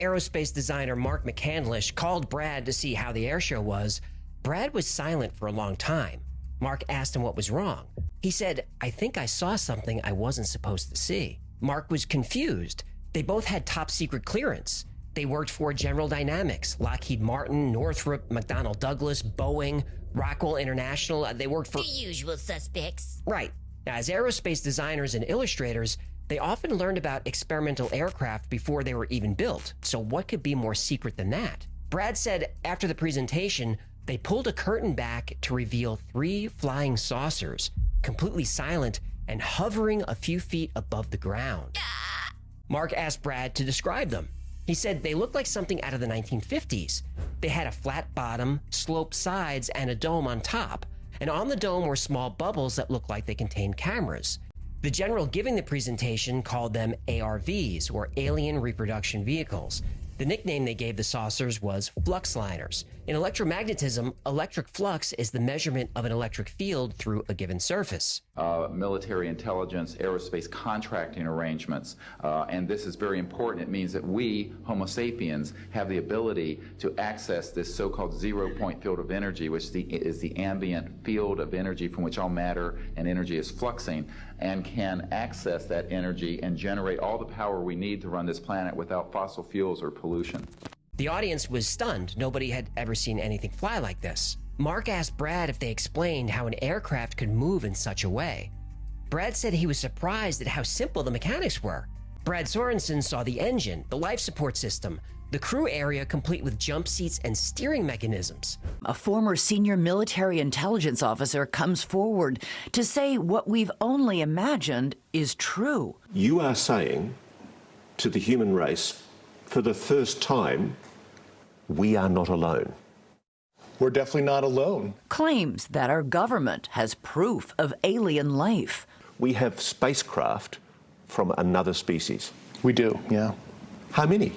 Aerospace designer Mark McCandlish called Brad to see how the airshow was. Brad was silent for a long time. Mark asked him what was wrong. He said, "I think I saw something I wasn't supposed to see." Mark was confused. They both had top secret clearance. They worked for General Dynamics, Lockheed Martin, Northrop, McDonnell Douglas, Boeing, Rockwell International. They worked for the usual suspects. Right. Now, as aerospace designers and illustrators, they often learned about experimental aircraft before they were even built. So what could be more secret than that? Brad said after the presentation, they pulled a curtain back to reveal 3 flying saucers, completely silent and hovering a few feet above the ground. Mark asked Brad to describe them. He said they looked like something out of the 1950s. They had a flat bottom, sloped sides, and a dome on top. And on the dome were small bubbles that looked like they contained cameras. The general giving the presentation called them ARVs, or Alien Reproduction Vehicles. The nickname they gave the saucers was fluxliners. In electromagnetism, electric flux is the measurement of an electric field through a given surface. Military intelligence, aerospace contracting arrangements, and this is very important. It means that we, Homo sapiens, have the ability to access this so-called zero-point field of energy, which is the ambient field of energy from which all matter and energy is fluxing, and can access that energy and generate all the power we need to run this planet without fossil fuels or pollution. The audience was stunned. Nobody had ever seen anything fly like this. Mark asked Brad if they explained how an aircraft could move in such a way. Brad said he was surprised at how simple the mechanics were. Brad Sorensen saw the engine, the life support system, the crew area complete with jump seats and steering mechanisms. A former senior military intelligence officer comes forward to say what we've only imagined is true. You are saying to the human race, for the first time, we are not alone. We're definitely not alone. Claims that our government has proof of alien life. We have spacecraft from another species. We do, yeah. How many?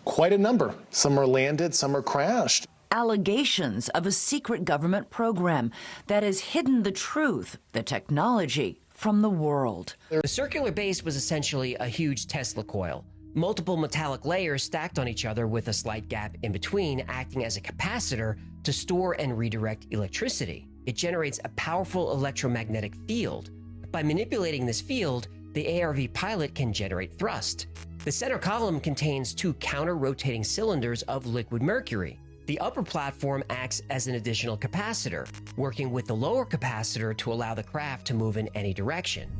Quite a number. Some are landed, some are crashed. Allegations of a secret government program that has hidden the truth, the technology, from the world. The circular base was essentially a huge Tesla coil. Multiple metallic layers stacked on each other with a slight gap in between, acting as a capacitor to store and redirect electricity. It generates a powerful electromagnetic field. By manipulating this field, the ARV pilot can generate thrust. The center column contains 2 counter-rotating cylinders of liquid mercury. The upper platform acts as an additional capacitor, working with the lower capacitor to allow the craft to move in any direction.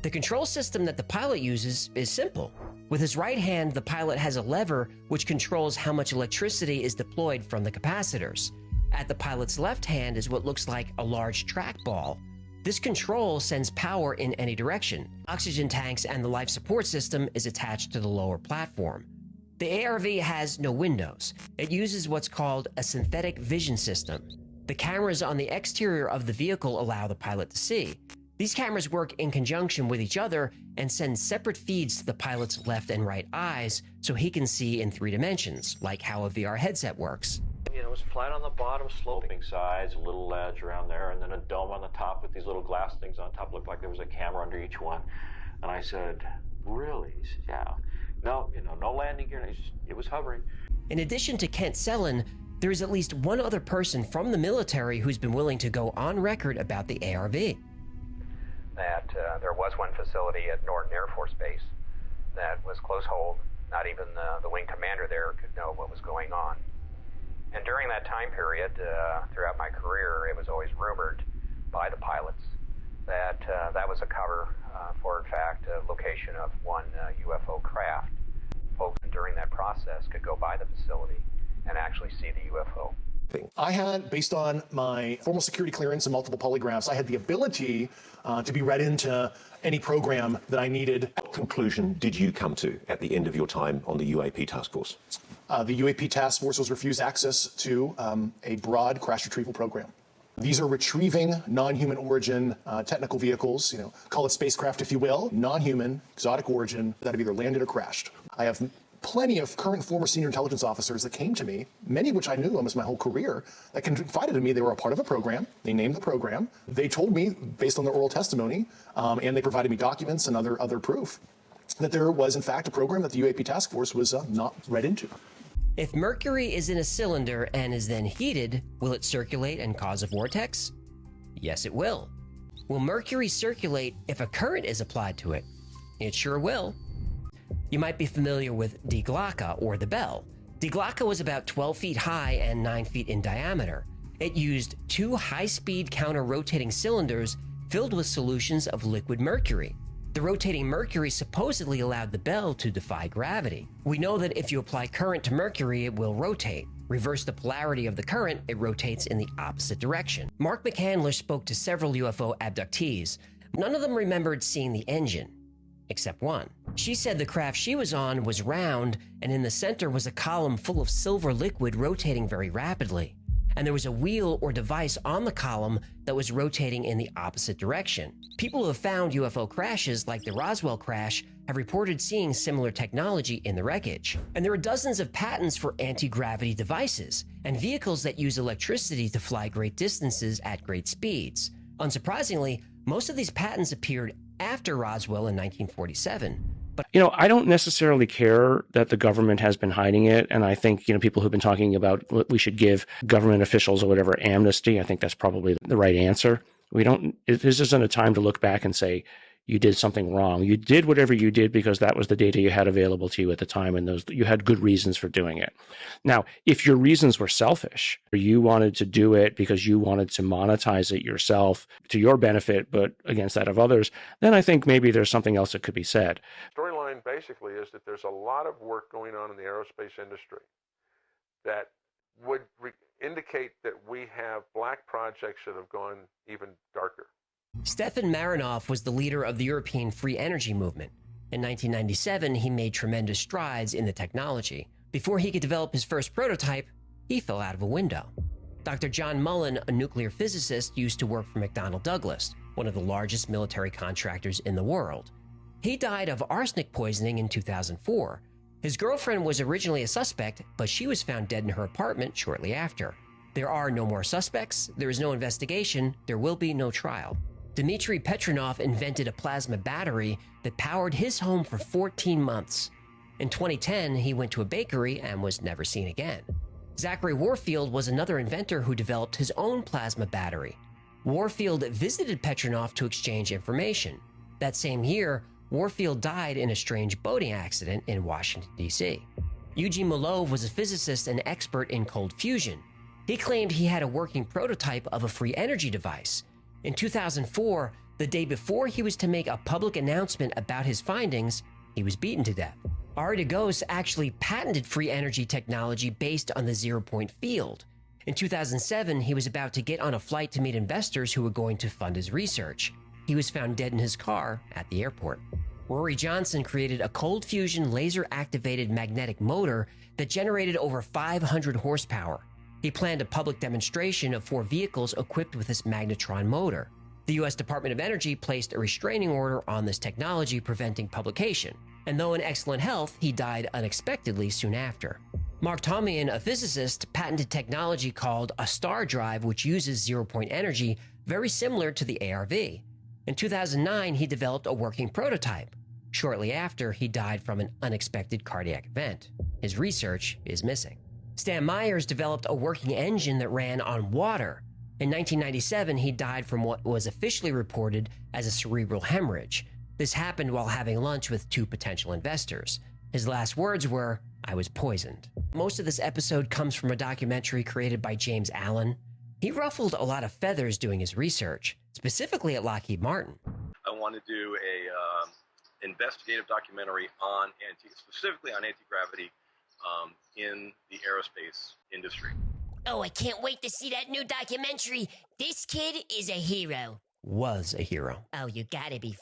The control system that the pilot uses is simple. With his right hand, the pilot has a lever which controls how much electricity is deployed from the capacitors. At the pilot's left hand is what looks like a large trackball. This control sends power in any direction. Oxygen tanks and the life support system is attached to the lower platform. The ARV has no windows. It uses what's called a synthetic vision system. The cameras on the exterior of the vehicle allow the pilot to see. These cameras work in conjunction with each other and send separate feeds to the pilot's left and right eyes so he can see in 3 dimensions, like how a VR headset works. You know, it was flat on the bottom, sloping sides, a little ledge around there, and then a dome on the top with these little glass things on top. Looked like there was a camera under each one. And I said, "Really?" He said, "Yeah." No, no landing gear. It was hovering. In addition to Kent Sellen, there is at least one other person from the military who's been willing to go on record about the ARV. That there was one facility at Norton Air Force Base that was close hold. Not even the wing commander there could know what was going on. And during that time period, throughout my career, it was always rumored by the pilots that that was a cover for, in fact, a location of one UFO craft. Folks during that process could go by the facility and actually see the UFO. I had, based on my formal security clearance and multiple polygraphs, I had the ability to be read into any program that I needed. What conclusion did you come to at the end of your time on the UAP task force? The UAP task force was refused access to a broad crash retrieval program. These are retrieving non-human origin technical vehicles, call it spacecraft if you will, non-human, exotic origin that have either landed or crashed. I have plenty of current and former senior intelligence officers that came to me, many of which I knew almost my whole career, that confided in me they were a part of a program. They named the program. They told me based on their oral testimony, and they provided me documents and other proof that there was, in fact, a program that the UAP task force was not read into. If mercury is in a cylinder and is then heated, will it circulate and cause a vortex? Yes, it will. Will mercury circulate if a current is applied to it? It sure will. You might be familiar with Die Glocke, or the bell. Die Glocke was about 12 feet high and 9 feet in diameter. It used two high-speed counter-rotating cylinders filled with solutions of liquid mercury. The rotating mercury supposedly allowed the bell to defy gravity. We know that if you apply current to mercury, it will rotate. Reverse the polarity of the current, it rotates in the opposite direction. Mark McCandler spoke to several UFO abductees. None of them remembered seeing the engine, except one. She said the craft she was on was round, and in the center was a column full of silver liquid rotating very rapidly. And there was a wheel or device on the column that was rotating in the opposite direction. People who have found UFO crashes, like the Roswell crash, have reported seeing similar technology in the wreckage. And there are dozens of patents for anti-gravity devices and vehicles that use electricity to fly great distances at great speeds. Unsurprisingly, most of these patents appeared after Roswell in 1947. I don't necessarily care that the government has been hiding it. And I think, people who've been talking about what we should give government officials or whatever amnesty, I think that's probably the right answer. This isn't a time to look back and say, you did something wrong. You did whatever you did because that was the data you had available to you at the time, and you had good reasons for doing it. Now, if your reasons were selfish, or you wanted to do it because you wanted to monetize it yourself to your benefit, but against that of others, then I think maybe there's something else that could be said. Storyline basically is that there's a lot of work going on in the aerospace industry that would indicate that we have black projects that have gone even darker. Stefan Marinoff was the leader of the European free energy movement. In 1997, he made tremendous strides in the technology. Before he could develop his first prototype, he fell out of a window. Dr. John Mullen, a nuclear physicist, used to work for McDonnell Douglas, one of the largest military contractors in the world. He died of arsenic poisoning in 2004. His girlfriend was originally a suspect, but she was found dead in her apartment shortly after. There are no more suspects, there is no investigation, there will be no trial. Dmitry Petronov invented a plasma battery that powered his home for 14 months. In 2010, he went to a bakery and was never seen again. Zachary Warfield was another inventor who developed his own plasma battery. Warfield visited Petronov to exchange information. That same year, Warfield died in a strange boating accident in Washington, D.C. Eugene Molov was a physicist and expert in cold fusion. He claimed he had a working prototype of a free energy device. In 2004, the day before he was to make a public announcement about his findings, he was beaten to death. Ari Dagos actually patented free energy technology based on the zero-point field. In 2007, he was about to get on a flight to meet investors who were going to fund his research. He was found dead in his car at the airport. Rory Johnson created a cold fusion laser-activated magnetic motor that generated over 500 horsepower. He planned a public demonstration of 4 vehicles equipped with this magnetron motor. The U.S. Department of Energy placed a restraining order on this technology, preventing publication. And though in excellent health, he died unexpectedly soon after. Mark Tomian, a physicist, patented technology called a star drive, which uses zero-point energy, very similar to the ARV. In 2009, he developed a working prototype. Shortly after, he died from an unexpected cardiac event. His research is missing. Stan Myers developed a working engine that ran on water. In 1997, he died from what was officially reported as a cerebral hemorrhage. This happened while having lunch with 2 potential investors. His last words were, "I was poisoned." Most of this episode comes from a documentary created by James Allen. He ruffled a lot of feathers doing his research, specifically at Lockheed Martin. I want to do a investigative documentary on specifically on anti-gravity in the aerospace industry. Oh, I can't wait to see that new documentary. This kid is a hero. Was a hero. Oh, you gotta be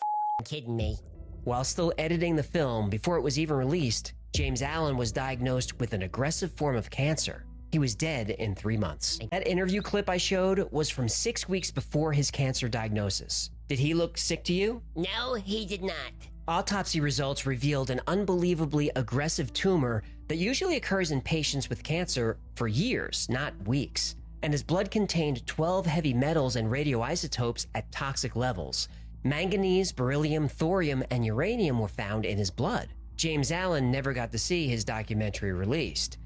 kidding me. While still editing the film, before it was even released, James Allen was diagnosed with an aggressive form of cancer. He was dead in 3 months. That interview clip I showed was from 6 weeks before his cancer diagnosis. Did he look sick to you? No, he did not. Autopsy results revealed an unbelievably aggressive tumor that usually occurs in patients with cancer for years, not weeks. And his blood contained 12 heavy metals and radioisotopes at toxic levels. Manganese, beryllium, thorium, and uranium were found in his blood. James Allen never got to see his documentary released.